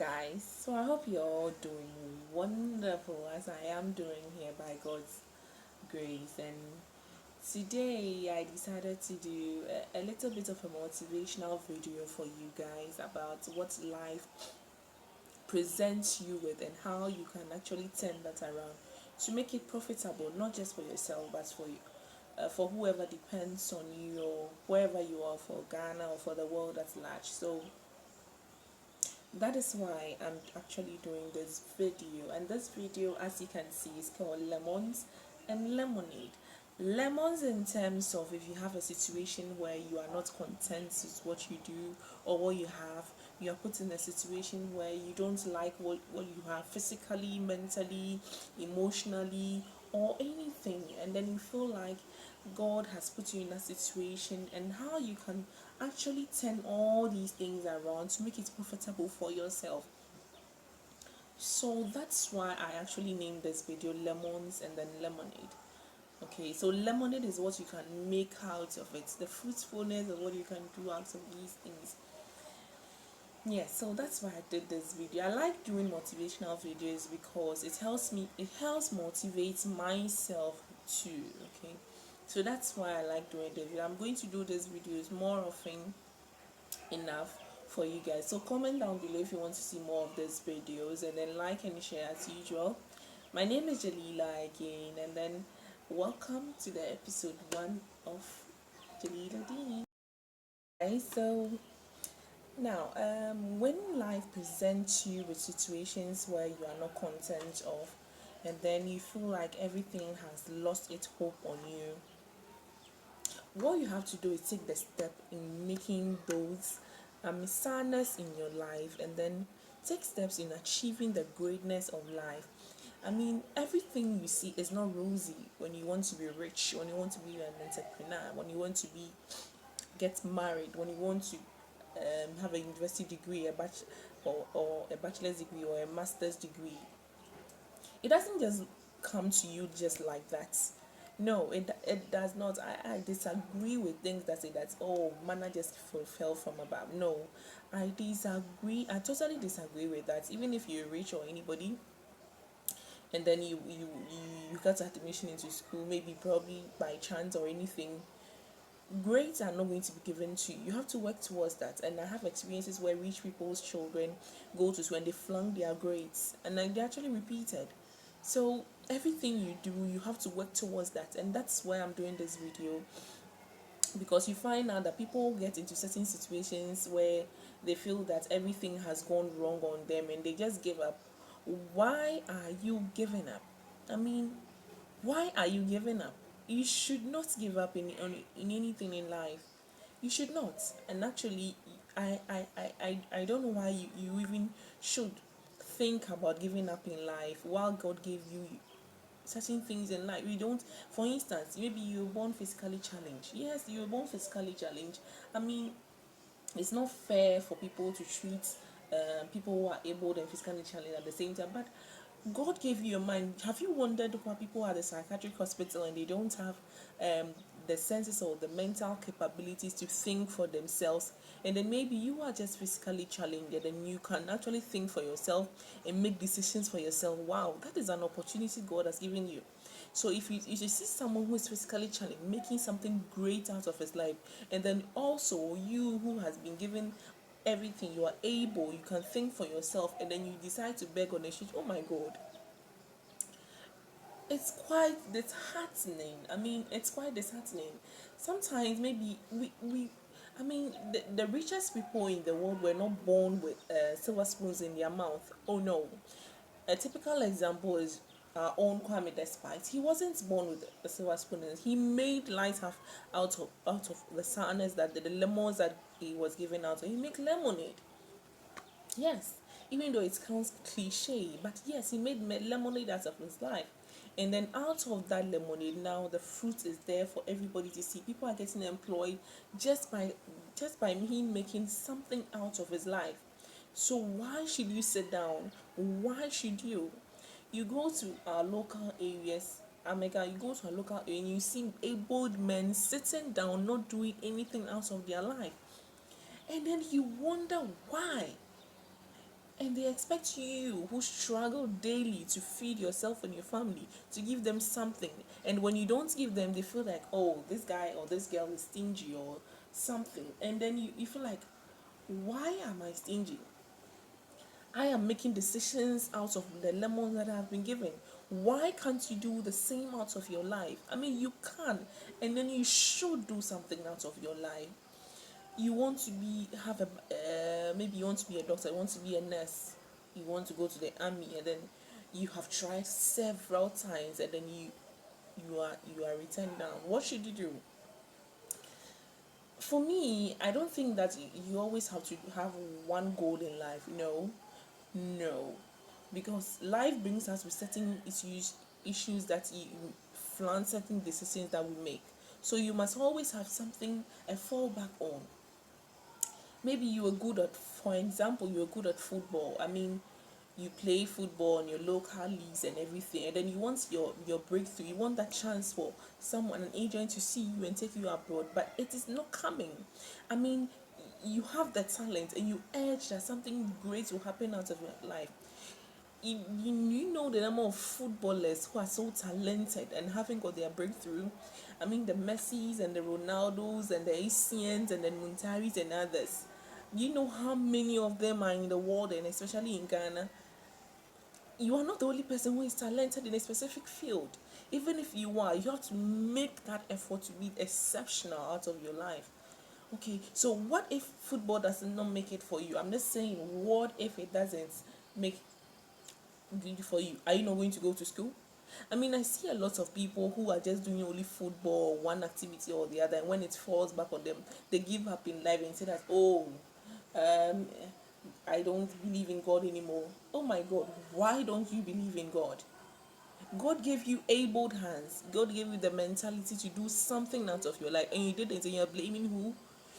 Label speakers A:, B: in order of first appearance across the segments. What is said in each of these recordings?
A: guys. So I hope you're all doing wonderful as I am doing here by God's grace. And today I decided to do a little bit of a motivational video for you guys about what life presents you with and how you can actually turn that around to make it profitable, not just for yourself but for you. For whoever depends on you or wherever you are, for Ghana or for the world at large. So that is why I'm actually doing this video, and this video, as you can see, is called Lemons and Lemonade. Lemons in terms of if you have a situation where you are not content with what you do or what you have, you are put in a situation where you don't like what you have physically, mentally, emotionally, or anything, and then you feel like God has put you in a situation, and how you can actually turn all these things around to make it profitable for yourself. So that's why I actually named this video Lemons and then Lemonade. Okay, so lemonade is what you can make out of it, the fruitfulness of what you can do out of these things. Yeah, so that's why I did this video. I like doing motivational videos because it helps motivate myself too. Okay, so that's why I like doing this video. I'm going to do these videos more often enough for you guys. So comment down below if you want to see more of these videos, and then like and share as usual. My name is Jaliila again, and then welcome to the episode 1 of Jaliila Deen. Okay, so now, when life presents you with situations where you are not content of, and then you feel like everything has lost its hope on you, what you have to do is take the step in making those sadness in your life, and then take steps in achieving the greatness of life. I mean, everything you see is not rosy. When you want to be rich, when you want to be an entrepreneur, when you want to be get married, when you want to have a university degree, or a bachelor's degree or a master's degree, it doesn't just come to you just like that. No, it does not. I disagree with things that say that, oh, manna just fell from above. No, I disagree. I totally disagree with that. Even if you're rich or anybody, and then you got admission into school, maybe probably by chance or anything, grades are not going to be given to you. You have to work towards that. And I have experiences where rich people's children go to school and they flunk their grades, and then they actually repeated. So everything you do, you have to work towards that, and that's why I'm doing this video. Because you find out that people get into certain situations where they feel that everything has gone wrong on them and they just give up. Why are you giving up? I mean, why are you giving up? You should not give up in anything in life. You should not. And actually, I don't know why you even should think about giving up in life while God gave you certain things in life. You don't, for instance, maybe you were born physically challenged. Yes, you were born physically challenged. I mean, it's not fair for people to treat people who are able and physically challenged at the same time. But God gave you a mind. Have you wondered why people are at the psychiatric hospital and they don't have the senses or the mental capabilities to think for themselves? And then maybe you are just physically challenged, and then you can actually think for yourself and make decisions for yourself. Wow, that is an opportunity God has given you. So if you see someone who is physically challenged making something great out of his life, and then also you who has been given everything, you are able, you can think for yourself, and then you decide to beg on the street, oh my God, it's quite disheartening. I mean, it's quite disheartening. Sometimes maybe we I mean, the richest people in the world were not born with silver spoons in their mouth. Oh no. A typical example is our own Kwame Despite. He wasn't born with a silver spoon. He made light out of the sadness, that the lemons that he was giving out. So he made lemonade. Yes, even though it sounds cliche, but yes, he made lemonade out of his life. And then out of that lemonade, now the fruit is there for everybody to see. People are getting employed just by him making something out of his life. So why should you sit down? Why should you? You go to our local areas, Omega, you go to a local area and you see able men sitting down, not doing anything out of their life. And then you wonder why. And they expect you, who struggle daily to feed yourself and your family, to give them something. And when you don't give them, they feel like, oh, this guy or this girl is stingy or something. And then you feel like, why am I stingy? I am making decisions out of the lemons that I have been given. Why can't you do the same out of your life? I mean, you can, and then you should do something out of your life. You want to be have a maybe you want to be a doctor, you want to be a nurse, you want to go to the army, and then you have tried several times, and then you are returned down. What should you do? For me, I don't think that you always have to have one goal in life. No, because life brings us with certain issues that influence certain decisions that we make. So you must always have something a fallback on. Maybe you were good at, for example, you were good at football. I mean, you play football in your local leagues and everything, and then you want your breakthrough. You want that chance for someone, an agent, to see you and take you abroad, but it is not coming. I mean, you have the talent and you urge that something great will happen out of your life. You know the number of footballers who are so talented and haven't got their breakthrough. I mean, the Messis and the Ronaldos and the Asians and the Muntaris and others. You know how many of them are in the world, and especially in Ghana. You are not the only person who is talented in a specific field. Even if you are, you have to make that effort to be exceptional out of your life. Okay, so what if football does not make it for you? I'm just saying, what if it doesn't make it for you? Are you not going to go to school? I mean, I see a lot of people who are just doing only football, one activity or the other, and when it falls back on them, they give up in life and say that, oh, um, I don't believe in God anymore. Oh my God, why don't you believe in God? God gave you able hands. God gave you the mentality to do something out of your life, and you didn't, and you're blaming who?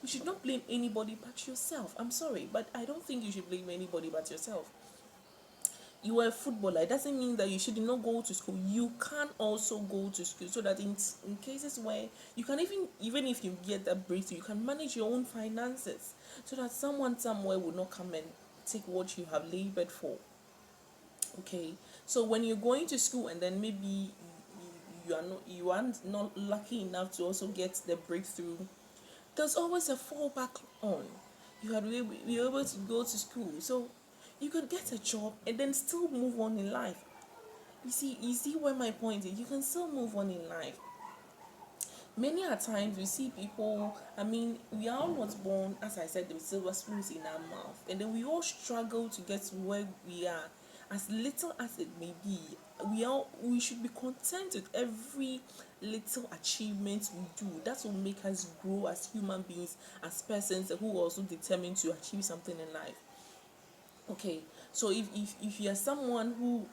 A: You should not blame anybody but yourself. I'm sorry, but I don't think you should blame anybody but yourself. You are a footballer. It doesn't mean that you should not go to school. You can also go to school, so that in cases where you can, even if you get that breakthrough, you can manage your own finances, so that someone somewhere will not come and take what you have labored for. Okay, so when you're going to school and then maybe you aren't lucky enough to also get the breakthrough, there's always a fallback on. You had to be able to go to school, so you can get a job and then still move on in life. You see where my point is. You can still move on in life. Many a times we see people, I mean, we are all not born, as I said, with silver spoons in our mouth, and then we all struggle to get to where we are. As little as it may be, we should be content with every little achievement we do. That will make us grow as human beings, as persons who are also determined to achieve something in life. Okay, so if you are someone who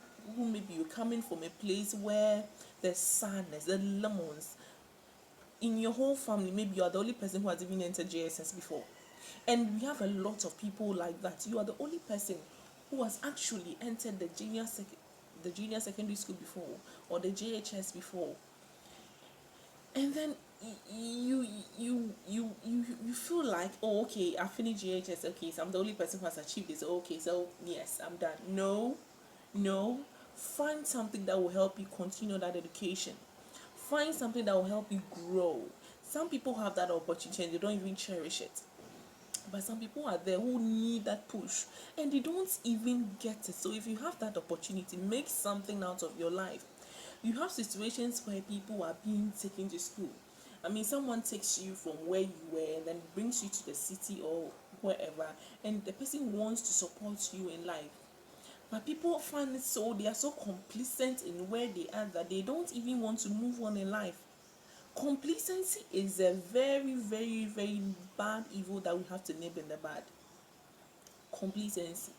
A: maybe you're coming from a place where there's sadness, there's lemons in your whole family, maybe you are the only person who has even entered JSS before, and we have a lot of people like that. You are the only person who has actually entered the junior secondary school before, or the JHS before, and then you feel like, oh, okay, I finished JHS, okay, so I'm the only person who has achieved this, okay, so yes, I'm done. No, find something that will help you continue that education. Find something that will help you grow. Some people have that opportunity and they don't even cherish it, but some people are there who need that push and they don't even get it. So if you have that opportunity, make something out of your life. You have situations where people are being taken to school. I mean, someone takes you from where you were and then brings you to the city or wherever, and the person wants to support you in life. But people find it, so they are so complacent in where they are that they don't even want to move on in life. Complacency is a very, very, very bad evil that we have to nip in the bud. Complacency.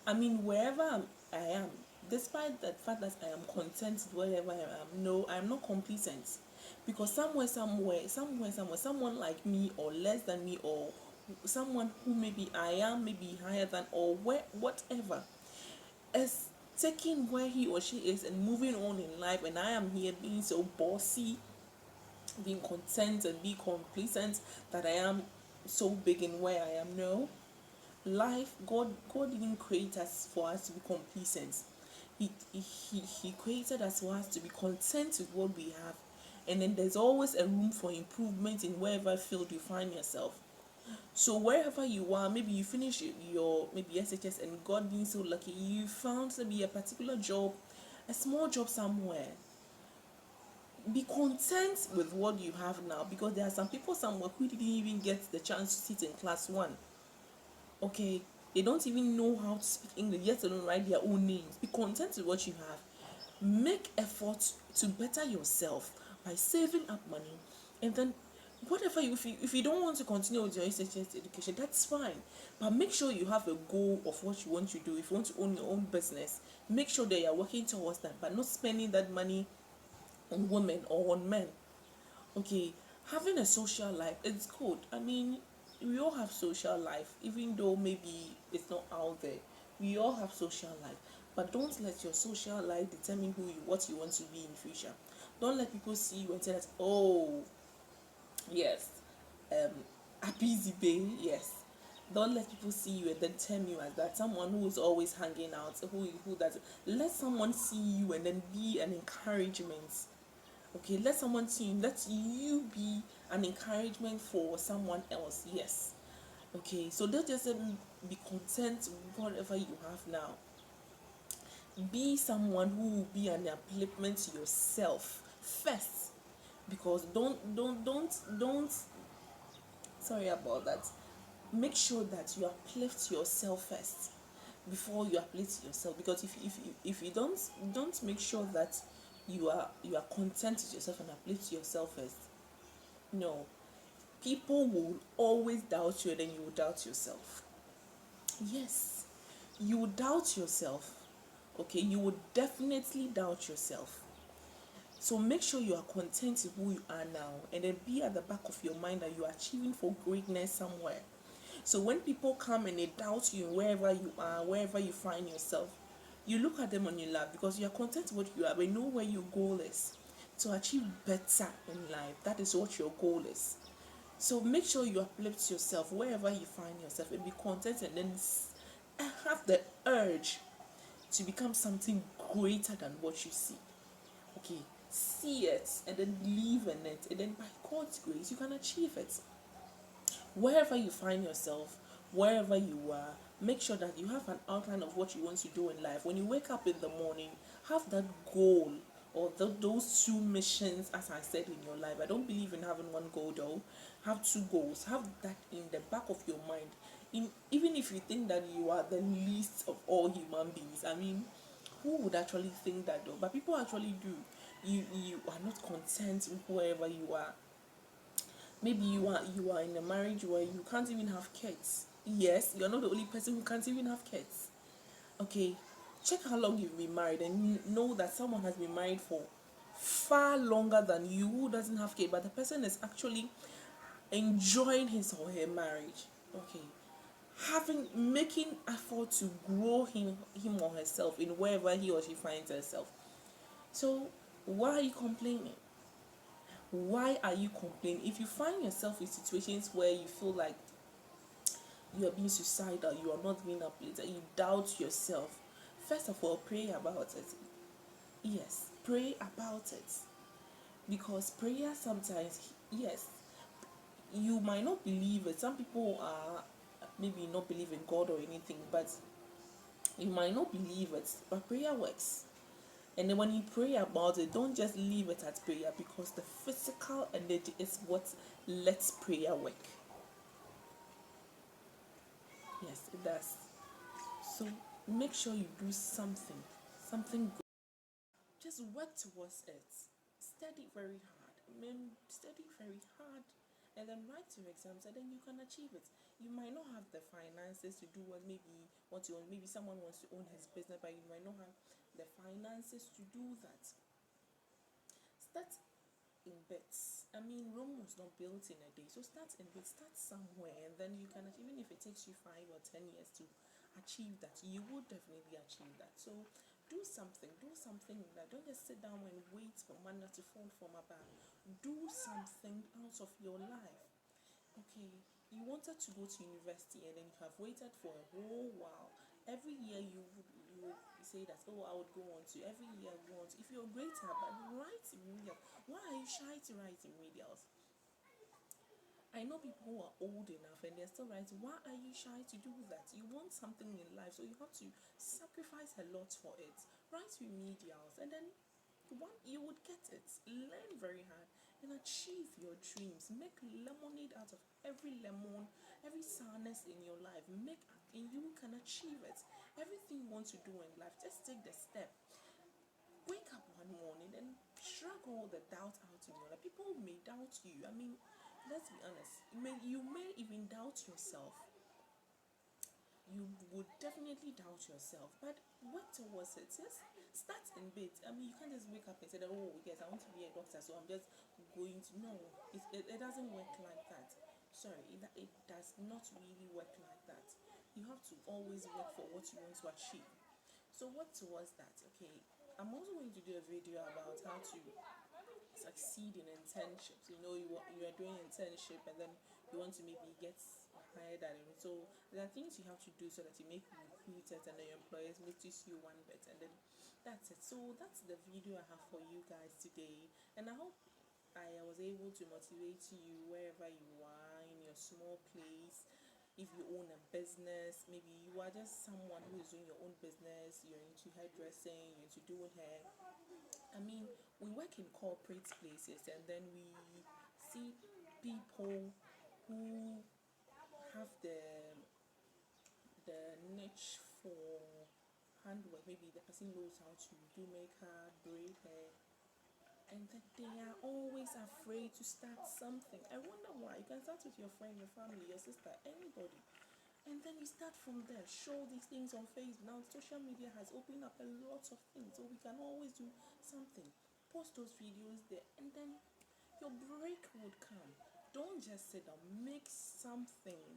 A: I mean, I am, despite the fact that I am content wherever I am, no, I am not complacent. Because someone like me or less than me, or someone who maybe I am, maybe higher than, or whatever, is taking where he or she is and moving on in life, and I am here being so bossy, being content and be complacent that I am so big in where I am. No, life, God didn't create us for us to be complacent. He created us for us to be content with what we have, and then there's always a room for improvement in wherever field you find yourself. So wherever you are, maybe you finish your maybe SHS, and God being so lucky, you found maybe a particular job, a small job somewhere. Be content with what you have now, because there are some people somewhere who didn't even get the chance to sit in class one. Okay, they don't even know how to speak English, yet alone write their own names. Be content with what you have. Make effort to better yourself by saving up money, and then whatever if you don't want to continue with your SHS education, that's fine. But make sure you have a goal of what you want to do. If you want to own your own business, make sure that you're working towards that, but not spending that money on women or on men. Okay, having a social life, it's good. I mean, we all have social life, even though maybe it's not out there. We all have social life, but don't let your social life determine what you want to be in future. Don't let people see you and say that, oh yes, um happy bay, yes. Don't let people see you and then term you as that someone who is always hanging out, who does. Let someone see you and then be an encouragement. Okay, let you be an encouragement for someone else. Yes. Okay, so don't just be content with whatever you have now. Be someone who will be an upliftment to yourself first, because don't sorry about that. Make sure that you uplift yourself first before you uplift yourself, because if you don't make sure that you are content with yourself and uplift yourself first, no, people will always doubt you, and then you will doubt yourself. Yes, you will doubt yourself. Okay, you will definitely doubt yourself. So make sure you are content with who you are now, and then be at the back of your mind that you are achieving for greatness somewhere. So when people come and they doubt you wherever you are, wherever you find yourself, you look at them and you laugh, because you are content with what you are. But know where your goal is, to achieve better in life. That is what your goal is. So make sure you uplift yourself wherever you find yourself, and be content, and then have the urge to become something greater than what you see. Okay, see it and then believe in it, and then by God's grace you can achieve it. Wherever you find yourself, wherever you are, make sure that you have an outline of what you want to do in life. When you wake up in the morning, have that goal, or those two missions, as I said, in your life. I don't believe in having one goal though. Have two goals. Have that in the back of your mind. Even if you think that you are the least of all human beings, I mean, who would actually think that though? But people actually do. You are not content with wherever you are. Maybe you are in a marriage where you can't even have kids. Yes, you're not the only person who can't even have kids. Okay, check how long you've been married, and know that someone has been married for far longer than you, who doesn't have kids, but the person is actually enjoying his or her marriage. Okay, making effort to grow him or herself in wherever he or she finds herself. So why are you complaining? Why are you complaining? If you find yourself in situations where you feel like you are being suicidal, you are not being uplifted, you doubt yourself, first of all, pray about it. Yes, pray about it. Because prayer sometimes, yes, you might not believe it. Some people are maybe not believe in God or anything, but you might not believe it, but prayer works. And then when you pray about it, don't just leave it at prayer, because the physical energy is what lets prayer work. Yes, it does. So make sure you do something good. Just work towards it. Study very hard. I mean, study very hard, and then write your exams, and then you can achieve it. You might not have the finances to do what you want. Maybe someone wants to own his business, but you might not have the finances to do that. Start in bits. I mean, Rome was not built in a day, so start in bits. Start somewhere, and then you can, even if it takes you 5 or 10 years to achieve that, you will definitely achieve that. So do something. That don't just sit down and wait for manna to fall from above. Do something out of your life. Okay, you wanted to go to university and then you have waited for a whole while. Every year you would say that, oh, I would go on to, every year I go on to. If you're great at but write remedials. Why are you shy to write remedials? I know people who are old enough and they're still writing. Why are you shy to do that? You want something in life, so you have to sacrifice a lot for it. Write remedials, and then you would get it. Learn very hard and achieve your dreams. Make lemonade out of every lemon, every sourness in your life. Make and you can achieve it. Everything you want to do in life, just take the step. Wake up one morning and shrug all the doubt out in your life. People may doubt you. I mean, let's be honest. You may even doubt yourself. You would definitely doubt yourself, but work towards it. Just start in bits. I mean, you can't just wake up and say that, oh, yes, I want to be a doctor, so I'm just going to. No, it doesn't work like that. Sorry, it does not really work like that. You have to always work for what you want to achieve. So work towards that. Okay, I'm also going to do a video about how to succeed in internships. You are doing internship and then you want to maybe get hired at it. So there are things you have to do so that you make recruiters and the employers notice you one bit, and then that's it. So that's the video I have for you guys today, and I hope I was able to motivate you wherever you are in your small place. If you own a business, maybe you are just someone who is doing your own business, you're into hairdressing, you're into doing hair. I mean, we work in corporate places and then we see people who have the niche for handwork. Maybe the person knows how to do makeup, braid hair, and that they are always afraid to start something. I wonder why. You can start with your friend, your family, your sister, anybody. And then you start from there. Show these things on Facebook. Now social media has opened up a lot of things, so we can always do something. Post those videos there, and then your break would come. Don't just sit down. Make something.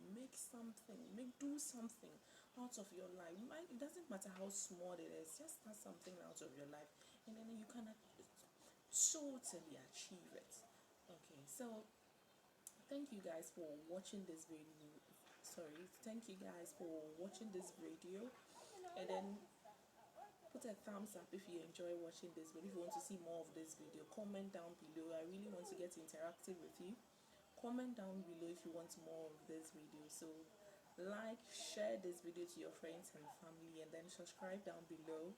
A: Do something out of your life. It doesn't matter how small it is. Just start something out of your life, and then you can totally achieve it. Okay, so thank you guys for watching this video. Thank you guys for watching this video, and then put a thumbs up if you enjoy watching this video. If you want to see more of this video, comment down below. I really want to get interactive with you. Comment down below if you want more of this video. So like, share this video to your friends and family, and then subscribe down below.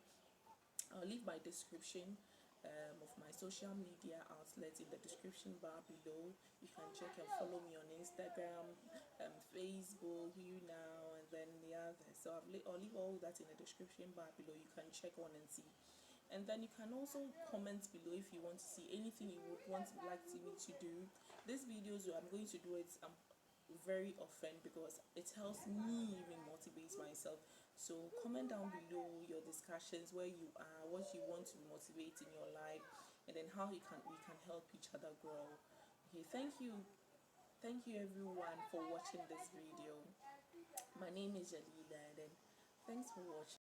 A: I'll leave my description of my social media outlets in the description bar below. You can check and follow me on Instagram, Facebook, YouNow, and then the others. So I'll leave all that in the description bar below. You can check on and see. And then you can also comment below if you want to see anything you would like me to do. These videos, I'm going to do it very often because it helps me even motivate myself. So comment down below your discussions, where you are, what you want to motivate in your life, and then how we can help each other grow. Okay, thank you everyone for watching this video. My name is Jaliila, and then thanks for watching.